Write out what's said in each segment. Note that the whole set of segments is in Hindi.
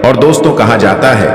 और दोस्तों कहा जाता है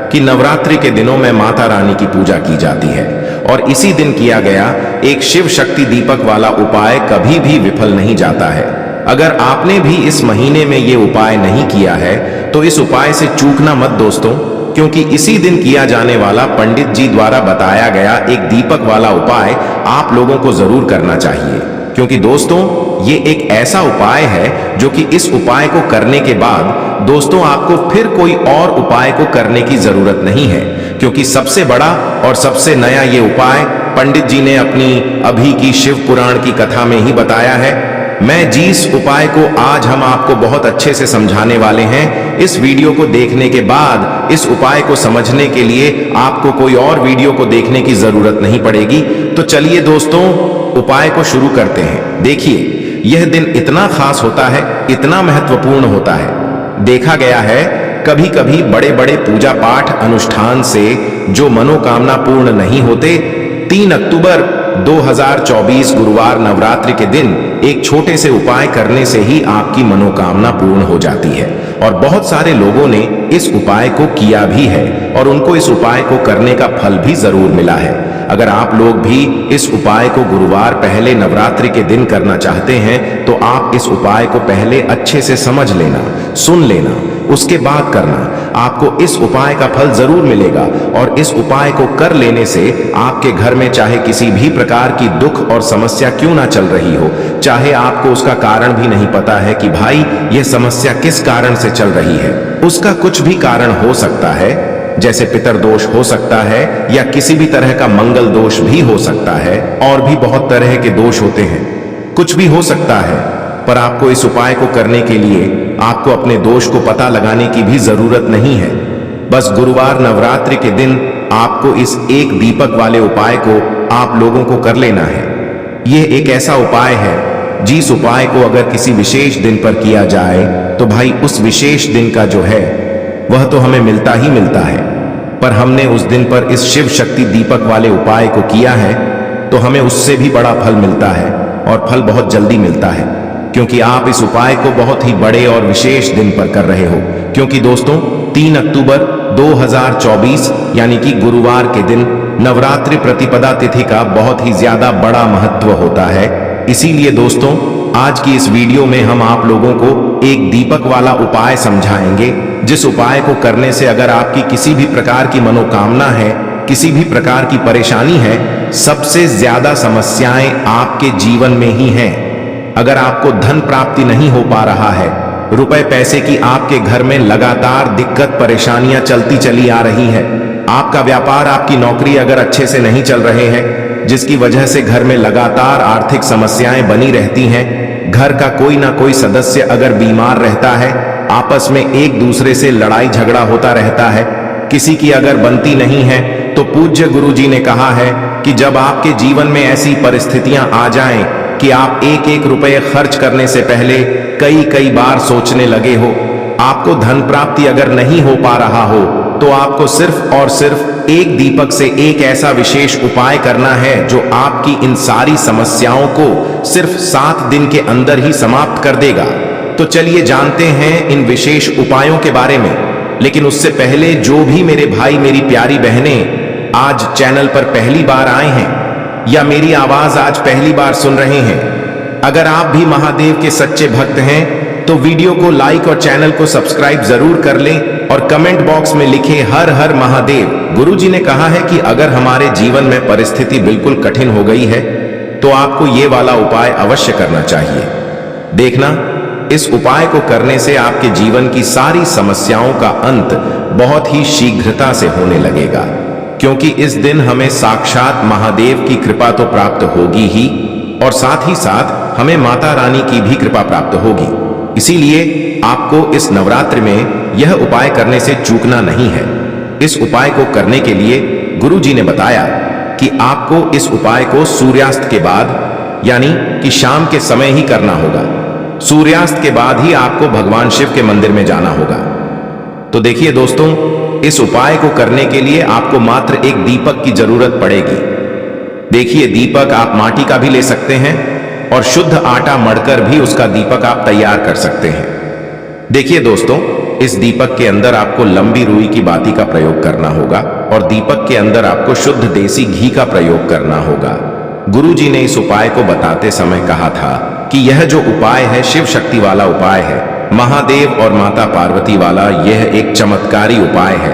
कि नवरात्रि के दिनों में माता रानी की पूजा की जाती है और इसी दिन किया गया एक शिव शक्ति दीपक वाला उपाय कभी भी विफल नहीं जाता है। अगर आपने भी इस महीने में ये उपाय नहीं किया है तो इस उपाय से चूकना मत दोस्तों, क्योंकि इसी दिन किया जाने वाला पंडित जी द्वारा बताया गया एक दीपक वाला उपाय आप लोगों को जरूर करना चाहिए। क्योंकि दोस्तों ये एक ऐसा उपाय है जो कि इस उपाय को करने के बाद दोस्तों आपको फिर कोई और उपाय को करने की जरूरत नहीं है, क्योंकि सबसे बड़ा और सबसे नया ये उपाय पंडित जी ने अपनी अभी की शिव पुराण की कथा में ही बताया है। मैं जिस उपाय को आज हम आपको बहुत अच्छे से समझाने वाले हैं, इस वीडियो को देखने के बाद इस उपाय को समझने के लिए आपको कोई और वीडियो को देखने की जरूरत नहीं पड़ेगी। तो चलिए दोस्तों उपाय को शुरू करते हैं। देखिए यह दिन इतना खास होता है, इतना महत्वपूर्ण होता है। देखा गया है कभी कभी बड़े बड़े पूजा पाठ अनुष्ठान से जो मनोकामना पूर्ण नहीं होते, 3 अक्टूबर 2024 गुरुवार नवरात्रि के दिन एक छोटे से उपाय करने से ही आपकी मनोकामना पूर्ण हो जाती है। और बहुत सारे लोगों ने इस उपाय को किया भी है और उनको इस उपाय को करने का फल भी जरूर मिला है। अगर आप लोग भी इस उपाय को गुरुवार पहले नवरात्रि के दिन करना चाहते हैं तो आप इस उपाय को पहले अच्छे से समझ लेना, सुन लेना, उसके बाद करना। आपको इस उपाय का फल जरूर मिलेगा और इस उपाय को कर लेने से आपके घर में चाहे किसी भी प्रकार की दुख और समस्या क्यों ना चल रही हो, चाहे आपको उसका कारण भी नहीं पता है कि भाई यह समस्या किस कारण से चल रही है, उसका कुछ भी कारण हो सकता है, जैसे पितर दोष हो सकता है या किसी भी तरह का मंगल दोष भी हो सकता है, और भी बहुत तरह के दोष होते हैं, कुछ भी हो सकता है। पर आपको इस उपाय को करने के लिए आपको अपने दोष को पता लगाने की भी जरूरत नहीं है। बस गुरुवार नवरात्रि के दिन आपको इस एक दीपक वाले उपाय को आप लोगों को कर लेना है। यह एक ऐसा उपाय है जिस उपाय को अगर किसी विशेष दिन पर किया जाए तो भाई उस विशेष दिन का जो है वह तो हमें मिलता ही मिलता है। पर हमने उस दिन पर इस शिव शक्ति दीपक वाले उपाय को किया है तो हमें उससे भी बड़ा फल मिलता है और फल बहुत जल्दी मिलता है, क्योंकि आप इस उपाय को बहुत ही बड़े और विशेष दिन पर कर रहे हो। क्योंकि दोस्तों 3 अक्टूबर 2024 यानी कि गुरुवार के दिन नवरात्रि प्रतिपदा तिथि का बहुत ही ज्यादा बड़ा महत्व होता है। इसीलिए दोस्तों आज की इस वीडियो में हम आप लोगों को एक दीपक वाला उपाय समझाएंगे, जिस उपाय को करने से अगर आपकी किसी भी प्रकार की मनोकामना है, किसी भी प्रकार की परेशानी है, सबसे ज्यादा समस्याएं आपके जीवन में ही हैं। अगर आपको धन प्राप्ति नहीं हो पा रहा है, रुपए पैसे की आपके घर में लगातार दिक्कत परेशानियां चलती चली आ रही है, आपका व्यापार आपकी नौकरी अगर अच्छे से नहीं चल रहे हैं, जिसकी वजह से घर में लगातार आर्थिक समस्याएं बनी रहती हैं, घर का कोई ना कोई सदस्य अगर बीमार रहता है, आपस में एक दूसरे से लड़ाई झगड़ा होता रहता है, किसी की अगर बनती नहीं है, तो पूज्य गुरु जी ने कहा है कि जब आपके जीवन में ऐसी परिस्थितियां आ जाएं कि आप एक एक रुपये खर्च करने से पहले कई बार सोचने लगे हो, आपको धन प्राप्ति अगर नहीं हो पा रहा हो, तो आपको सिर्फ और सिर्फ एक दीपक से एक ऐसा विशेष उपाय करना है जो आपकी इन सारी समस्याओं को सिर्फ 7 दिन के अंदर ही समाप्त कर देगा। तो चलिए जानते हैं इन विशेष उपायों के बारे में। लेकिन उससे पहले जो भी मेरे भाई मेरी प्यारी बहनें आज चैनल पर पहली बार आए हैं या मेरी आवाज आज पहली बार सुन रहे हैं, अगर आप भी महादेव के सच्चे भक्त हैं तो वीडियो को लाइक और चैनल को सब्सक्राइब जरूर कर लें और कमेंट बॉक्स में लिखें हर हर महादेव। गुरुजी ने कहा है कि अगर हमारे जीवन में परिस्थिति बिल्कुल कठिन हो गई है तो आपको ये वाला उपाय अवश्य करना चाहिए। देखना इस उपाय को करने से आपके जीवन की सारी समस्याओं का अंत बहुत ही शीघ्रता से होने लगेगा, क्योंकि इस दिन हमें साक्षात महादेव की कृपा तो प्राप्त होगी ही और साथ ही साथ हमें माता रानी की भी कृपा प्राप्त होगी। इसीलिए आपको इस नवरात्रि में यह उपाय करने से चूकना नहीं है। इस उपाय को करने के लिए गुरु जी ने बताया कि आपको इस उपाय को सूर्यास्त के बाद यानी कि शाम के समय ही करना होगा। सूर्यास्त के बाद ही आपको भगवान शिव के मंदिर में जाना होगा। तो देखिए दोस्तों, इस उपाय को करने के लिए आपको मात्र एक दीपक की जरूरत पड़ेगी। देखिए दीपक आप माटी का भी ले सकते हैं और शुद्ध आटा मढ़कर भी उसका दीपक आप तैयार कर सकते हैं। देखिए दोस्तों, इस दीपक के अंदर आपको लंबी रुई की बाती का प्रयोग करना होगा और दीपक के अंदर आपको शुद्ध देसी घी का प्रयोग करना होगा। गुरुजी ने इस उपाय को बताते समय कहा था कि यह जो उपाय है शिव शक्ति वाला उपाय है, महादेव और माता पार्वती वाला यह एक चमत्कारी उपाय है।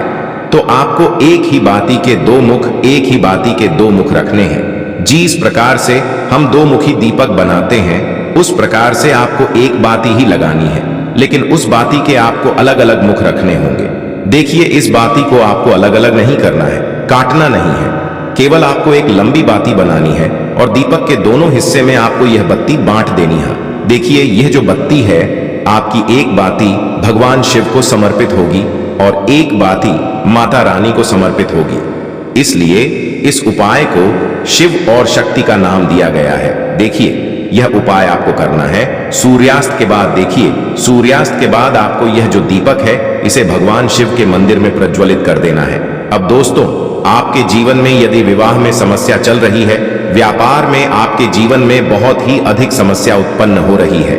तो आपको एक ही बाती के दो मुख, एक ही बाती के दो मुख रखने हैं। जिस प्रकार से हम दो मुखी दीपक बनाते हैं उस प्रकार से आपको एक बाती ही लगानी है, लेकिन उस बाती के आपको अलग अलग मुख रखने होंगे। देखिए, इस बाती को आपको अलग अलग नहीं करना है, काटना नहीं है, केवल आपको एक लंबी बाती बनानी है और दीपक के दोनों हिस्से में आपको यह बत्ती बांट देनी है। देखिए, यह जो बत्ती है आपकी एक बाती भगवान शिव को समर्पित होगी और एक बाती माता रानी को समर्पित होगी। इसलिए इस उपाय को शिव और शक्ति का नाम दिया गया है। देखिए, यह उपाय आपको करना है सूर्यास्त के बाद। देखिए, सूर्यास्त के बाद आपको यह जो दीपक है इसे भगवान शिव के मंदिर में प्रज्वलित कर देना है। अब दोस्तों, आपके जीवन में यदि विवाह में समस्या चल रही है, व्यापार में आपके जीवन में बहुत ही अधिक समस्या उत्पन्न हो रही है,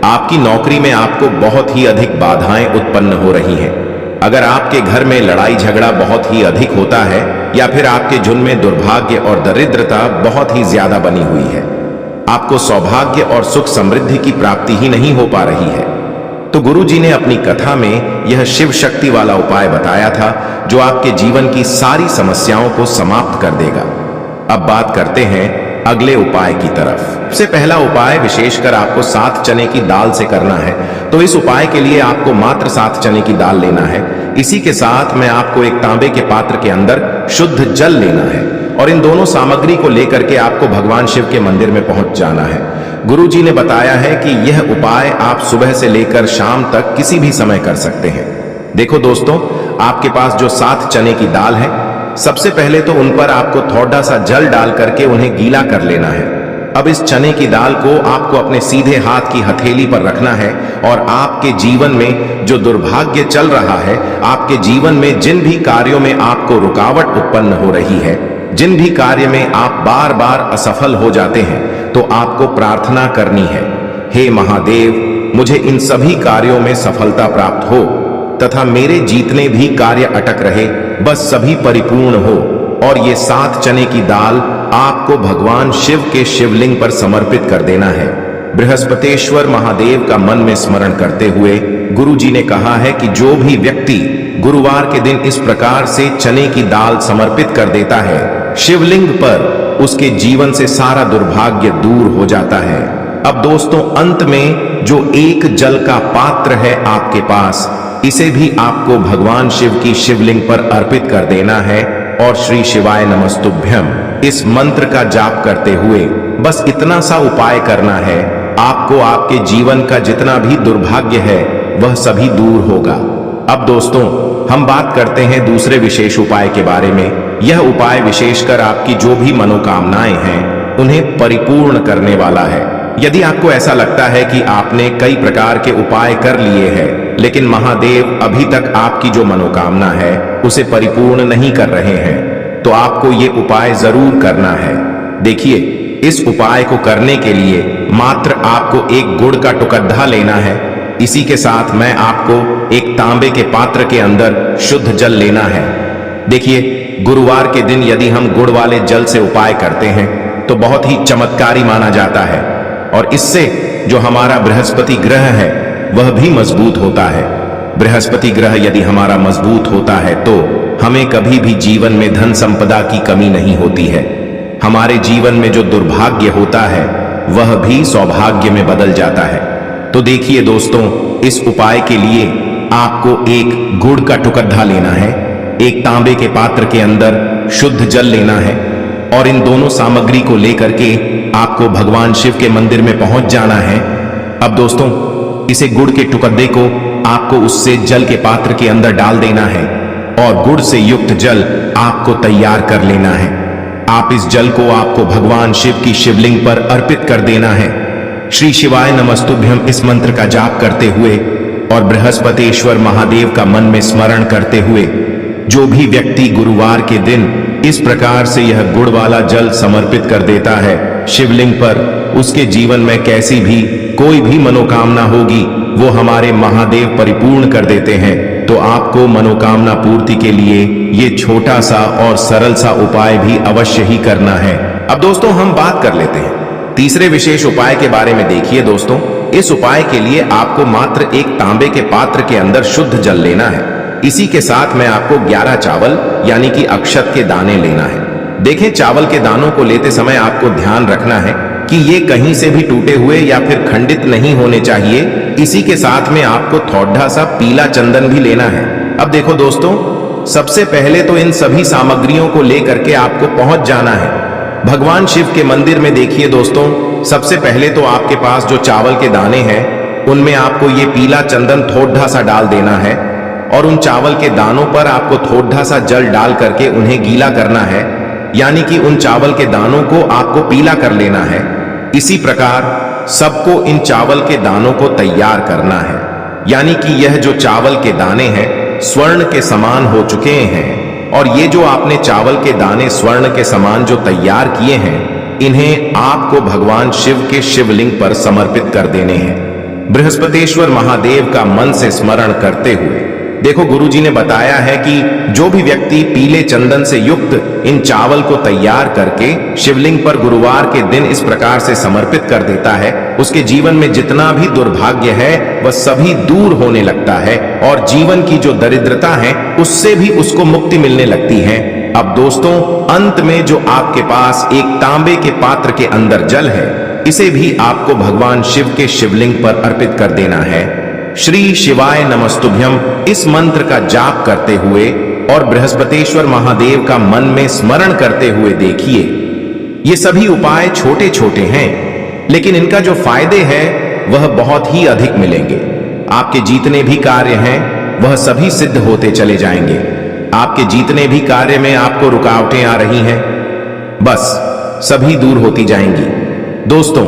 आपकी नौकरी में आपको बहुत ही अधिक बाधाएं उत्पन्न हो रही हैं, अगर आपके घर में लड़ाई झगड़ा बहुत ही अधिक होता है या फिर आपके झुंड में दुर्भाग्य और दरिद्रता बहुत ही ज्यादा बनी हुई है, आपको सौभाग्य और सुख समृद्धि की प्राप्ति ही नहीं हो पा रही है, तो गुरुजी ने अपनी कथा में यह शिव शक्ति वाला उपाय बताया था जो आपके जीवन की सारी समस्याओं को समाप्त कर देगा। अब बात करते हैं अगले उपाय की तरफ। सबसे पहला उपाय विशेषकर आपको 7 चने की दाल से करना है। तो इस उपाय के लिए आपको मात्र 7 चने की दाल लेना है। इसी के साथ में आपको एक तांबे के पात्र के अंदर शुद्ध जल लेना है और इन दोनों सामग्री को लेकर के आपको भगवान शिव के मंदिर में पहुंच जाना है। गुरुजी ने बताया है कि यह उपाय आप सुबह से लेकर शाम तक किसी भी समय कर सकते हैं। देखो दोस्तों, आपके पास जो 7 चने की दाल है, सबसे पहले तो उन पर आपको थोड़ा सा जल डाल करके उन्हें गीला कर लेना है। अब इस चने की दाल को आपको अपने सीधे हाथ की हथेली पर रखना है और आपके जीवन में जो दुर्भाग्य चल रहा है, आपके जीवन में जिन भी कार्यों में आपको रुकावट उत्पन्न हो रही है, जिन भी कार्य में आप बार बार असफल हो जाते हैं, तो आपको प्रार्थना करनी है, हे महादेव, मुझे इन सभी कार्यों में सफलता प्राप्त हो तथा मेरे जितने भी कार्य अटक रहे बस सभी परिपूर्ण हो। और ये 7 चने की दाल आपको भगवान शिव के शिवलिंग पर समर्पित कर देना है। बृहस्पतेश्वर महादेव का मन में स्मरण करते हुए गुरुजी ने कहा है कि जो भी व्यक्ति गुरुवार के दिन इस प्रकार से चने की दाल समर्पित कर देता है शिवलिंग पर, उसके जीवन से सारा दुर्भाग्य दूर हो जाता है। अब दोस्तों, अंत में जो एक जल का पात्र है आपके पास, इसे भी आपको भगवान शिव की शिवलिंग पर अर्पित कर देना है और श्री शिवाय नमस्तुभ्यम इस मंत्र का जाप करते हुए बस इतना सा उपाय करना है, आपको आपके जीवन का जितना भी दुर्भाग्य है वह सभी दूर होगा। अब दोस्तों, हम बात करते हैं दूसरे विशेष उपाय के बारे में। यह उपाय विशेषकर आपकी जो भी मनोकामनाएं हैं उन्हें परिपूर्ण करने वाला है। यदि आपको ऐसा लगता है कि आपने कई प्रकार के उपाय कर लिए हैं लेकिन महादेव अभी तक आपकी जो मनोकामना है उसे परिपूर्ण नहीं कर रहे हैं, तो आपको ये उपाय जरूर करना है। देखिए, इस उपाय को करने के लिए मात्र आपको एक गुड़ का टुकड़ा लेना है। इसी के साथ मैं आपको एक तांबे के पात्र के अंदर शुद्ध जल लेना है। देखिए, गुरुवार के दिन यदि हम गुड़ वाले जल से उपाय करते हैं तो बहुत ही चमत्कारी माना जाता है और इससे जो हमारा बृहस्पति ग्रह है वह भी मजबूत होता है। बृहस्पति ग्रह यदि हमारा मजबूत होता है तो हमें कभी भी जीवन में धन संपदा की कमी नहीं होती है। हमारे जीवन में जो दुर्भाग्य होता है वह भी सौभाग्य में बदल जाता है। तो देखिए दोस्तों, इस उपाय के लिए आपको एक गुड़ का टुकड़ा लेना है, एक तांबे के पात्र के अंदर शुद्ध जल लेना है और इन दोनों सामग्री को लेकर के आपको भगवान शिव के मंदिर में पहुंच जाना है। अब दोस्तों, इसे गुड़ के टुकड़े को आपको उससे जल के पात्र के अंदर डाल देना है और गुड़ से युक्त जल आपको तैयार कर लेना है। आप इस जल को आपको भगवान शिव की शिवलिंग पर अर्पित कर देना है। श्री शिवाय नमस्तुभ्यम इस मंत्र का जाप करते हुए और बृहस्पतेश्वर महादेव का मन में स्मरण करते हुए जो भी व्यक्ति गुरुवार के दिन इस प्रकार से यह गुड़ वाला जल समर्पित कर देता है शिवलिंग पर, उसके जीवन में कैसी भी कोई भी मनोकामना होगी वो हमारे महादेव परिपूर्ण कर देते हैं। तो आपको मनोकामना पूर्ति के लिए ये छोटा सा और सरल सा उपाय भी अवश्य ही करना है। अब दोस्तों हम बात कर लेते हैं तीसरे विशेष उपाय के बारे में। देखिए दोस्तों, इस उपाय के लिए आपको मात्र एक तांबे के पात्र के अंदर शुद्ध जल लेना है। इसी के साथ में आपको 11 चावल यानी कि अक्षत के दाने लेना है। देखें, चावल के दानों को लेते समय आपको ध्यान रखना है कि ये कहीं से भी टूटे हुए या फिर खंडित नहीं होने चाहिए। इसी के साथ में आपको थोड़ा सा पीला चंदन भी लेना है। अब देखो दोस्तों, सबसे पहले तो इन सभी सामग्रियों को लेकर के आपको पहुंच जाना है भगवान शिव के मंदिर में। देखिए दोस्तों, सबसे पहले तो आपके पास जो चावल के दाने हैं उनमें आपको ये पीला चंदन थोड़ा सा डाल देना है और उन चावल के दानों पर आपको थोड़ा सा जल डाल करके उन्हें गीला करना है, यानी कि उन चावल के दानों को आपको पीला कर लेना है। इसी प्रकार सबको इन चावल के दानों को तैयार करना है, यानी कि यह जो चावल के दाने हैं स्वर्ण के समान हो चुके हैं। और ये जो आपने चावल के दाने स्वर्ण के समान जो तैयार किए हैं, इन्हें आपको भगवान शिव के शिवलिंग पर समर्पित कर देने हैं। बृहस्पतिश्वर महादेव का मन से स्मरण करते हुए। देखो, गुरुजी ने बताया है कि जो भी व्यक्ति पीले चंदन से युक्त इन चावल को तैयार करके शिवलिंग पर गुरुवार के दिन इस प्रकार से समर्पित कर देता है, उसके जीवन में जितना भी दुर्भाग्य है वह सभी दूर होने लगता है और जीवन की जो दरिद्रता है उससे भी उसको मुक्ति मिलने लगती है। अब दोस्तों, अंत में जो आपके पास एक तांबे के पात्र के अंदर जल है, इसे भी आपको भगवान शिव के शिवलिंग पर अर्पित कर देना है। श्री शिवाय नमस्तुभ्यम इस मंत्र का जाप करते हुए और बृहस्पतिश्वर महादेव का मन में स्मरण करते हुए देखिए, ये सभी उपाय छोटे छोटे हैं, लेकिन इनका जो फायदे हैं वह बहुत ही अधिक मिलेंगे। आपके जितने भी कार्य हैं वह सभी सिद्ध होते चले जाएंगे। आपके जितने भी कार्य में आपको रुकावटें आ रही हैं, बस सभी दूर होती जाएंगी। दोस्तों,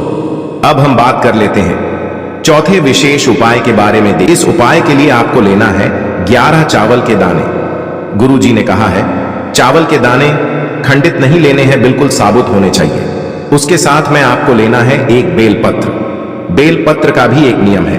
अब हम बात कर लेते हैं चौथे विशेष उपाय के बारे में। इस उपाय के लिए आपको लेना है 11 चावल के दाने। गुरुजी ने कहा है चावल के दाने खंडित नहीं लेने हैं, बिल्कुल साबुत होने चाहिए। उसके साथ में आपको लेना है एक बेलपत्र। बेलपत्र का भी एक नियम है,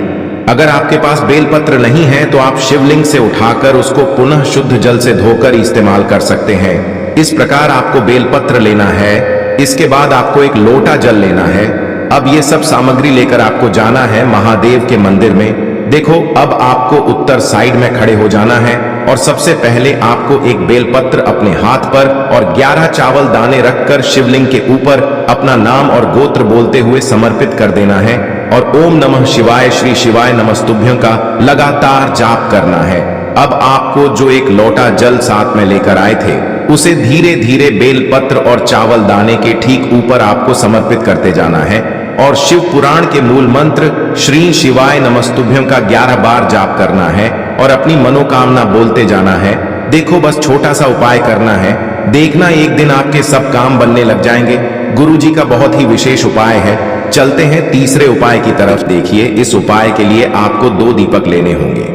अगर आपके पास बेलपत्र नहीं है तो आप शिवलिंग से उठाकर उसको पुनः शुद्ध जल से धोकर इस्तेमाल कर सकते हैं। इस प्रकार आपको बेलपत्र लेना है। इसके बाद आपको एक लोटा जल लेना है। अब ये सब सामग्री लेकर आपको जाना है महादेव के मंदिर में। देखो, अब आपको उत्तर साइड में खड़े हो जाना है और सबसे पहले आपको एक बेलपत्र अपने हाथ पर और 11 चावल दाने रखकर शिवलिंग के ऊपर अपना नाम और गोत्र बोलते हुए समर्पित कर देना है और ओम नमः शिवाय श्री शिवाय नमस्तुभ्यं का लगातार जाप करना है। अब आपको जो एक लोटा जल साथ में लेकर आए थे उसे धीरे धीरे बेलपत्र और चावल दाने के ठीक ऊपर आपको समर्पित करते जाना है और शिव पुराण के मूल मंत्र श्री शिवाय नमस्तुभ्यं का 11 बार जाप करना है और अपनी मनोकामना बोलते जाना है। देखो, बस छोटा सा उपाय करना है, देखना एक दिन आपके सब काम बनने लग जाएंगे। गुरुजी का बहुत ही विशेष उपाय है। चलते हैं तीसरे उपाय की तरफ। देखिए, इस उपाय के लिए आपको 2 दीपक लेने होंगे।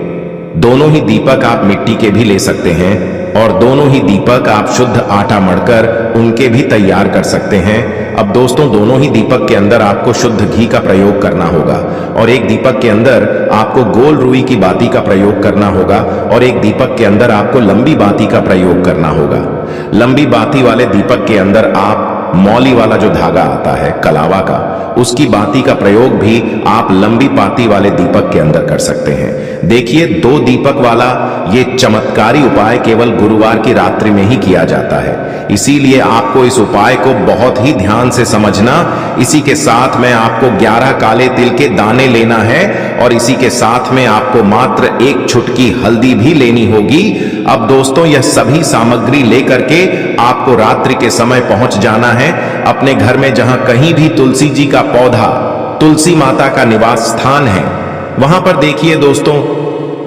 दोनों ही दीपक आप मिट्टी के भी ले सकते हैं और दोनों ही दीपक आप शुद्ध आटा मढ़कर उनके भी तैयार कर सकते हैं। अब दोस्तों, दोनों ही दीपक के अंदर आपको शुद्ध घी का प्रयोग करना होगा और एक दीपक के अंदर आपको गोल रुई की बाती का प्रयोग करना होगा और एक दीपक के अंदर आपको लंबी बाती का प्रयोग करना होगा। लंबी बाती वाले दीपक के अंदर आप मौली वाला जो धागा आता है कलावा का, उसकी बाती का प्रयोग भी आप लंबी बाती वाले दीपक के अंदर कर सकते हैं। देखिए, 2 दीपक वाला ये चमत्कारी उपाय केवल गुरुवार की रात्रि में ही किया जाता है, इसीलिए आपको इस उपाय को बहुत ही ध्यान से समझना। इसी के साथ में आपको 11 काले तिल के दाने लेना है और इसी के साथ में आपको मात्र 1 चुटकी हल्दी भी लेनी होगी। अब दोस्तों, यह सभी सामग्री लेकर के आपको रात्रि के समय पहुंच जाना है अपने घर में, जहां कहीं भी तुलसी जी का पौधा, तुलसी माता का निवास स्थान है, वहां पर देखिए दोस्तों,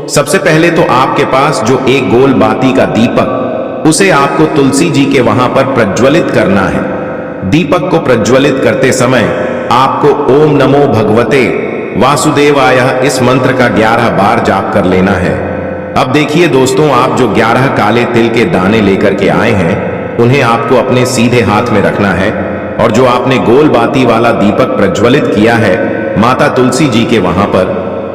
सबसे पहले तो आपके पास जो एक गोल बाती का दीपक, उसे आपको तुलसी जी के वहां पर प्रज्वलित करना है। दीपक को प्रज्वलित करते समय आपको ओम नमो भगवते वासुदेवाय इस मंत्र का 11 बार जाप कर लेना है। अब देखिए दोस्तों, आप जो 11 काले तिल के दाने लेकर के आए हैं उन्हें आपको अपने सीधे हाथ में रखना है और जो आपने गोल बाती वाला दीपक प्रज्वलित किया है माता तुलसी जी के वहां पर,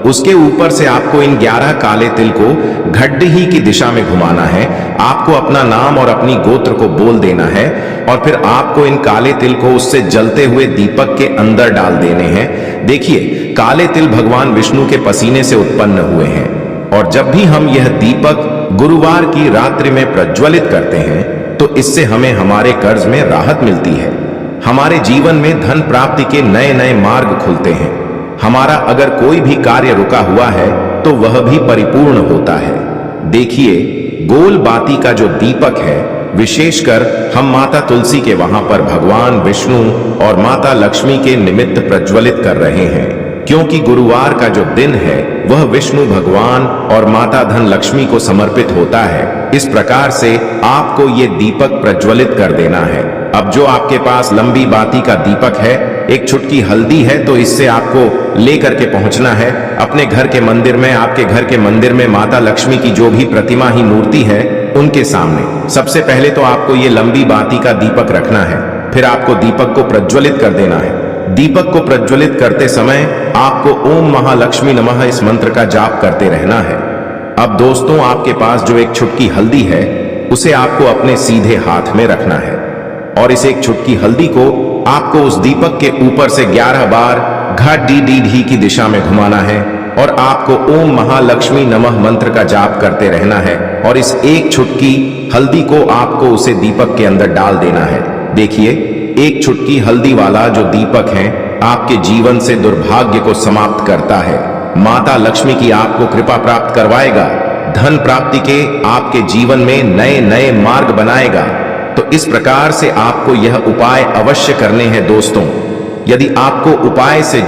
उसके ऊपर से आपको इन 11 काले तिल को घड्डी की दिशा में घुमाना है। आपको अपना नाम और अपनी गोत्र को बोल देना है और फिर आपको इन काले तिल को उससे जलते हुए दीपक के अंदर डाल देने हैं। देखिए, काले तिल भगवान विष्णु के पसीने से उत्पन्न हुए हैं और जब भी हम यह दीपक गुरुवार की रात्रि में प्रज्वलित करते हैं तो इससे हमें हमारे कर्ज में राहत मिलती है। हमारे जीवन में धन प्राप्ति के नए नए मार्ग खुलते हैं। हमारा अगर कोई भी कार्य रुका हुआ है तो वह भी परिपूर्ण होता है। देखिए, गोल बाती का जो दीपक है, विशेषकर हम माता तुलसी के वहां पर भगवान विष्णु और माता लक्ष्मी के निमित्त प्रज्वलित कर रहे हैं, क्योंकि गुरुवार का जो दिन है वह विष्णु भगवान और माता धन लक्ष्मी को समर्पित होता है। इस प्रकार से आपको ये दीपक प्रज्वलित कर देना है। अब जो आपके पास लंबी बाती का दीपक है, एक चुटकी हल्दी है, तो इससे आपको लेकर के पहुंचना है अपने घर के मंदिर में। आपके घर के मंदिर में माता लक्ष्मी की जो भी प्रतिमा ही मूर्ति है उनके सामने सबसे पहले तो आपको ये लंबी बाती का दीपक रखना है। फिर आपको दीपक को प्रज्वलित कर देना है। दीपक को प्रज्वलित करते समय आपको ओम महालक्ष्मी नमः इस मंत्र का जाप करते रहना है। अब दोस्तों, आपके पास जो एक चुटकी हल्दी है उसे आपको अपने सीधे हाथ में रखना है और इस एक चुटकी हल्दी को आपको उस दीपक के ऊपर से 11 बार घड़ी की दिशा में घुमाना है और आपको ओम महालक्ष्मी नमः मंत्र का जाप करते रहना है और इस एक चुटकी हल्दी को आपको उसे दीपक के अंदर डाल देना है। देखिए, एक चुटकी हल्दी वाला जो दीपक है आपके जीवन से दुर्भाग्य को समाप्त करता है। माता लक्ष्मी की आपको कृपा प्राप्त करवाएगा, धन प्राप्ति के आपके जीवन में नए नए मार्ग बनाएगा। तो इस प्रकार से आपको यह उपाय अवश्य करने हैं दोस्तों। यदि आपको उपाय से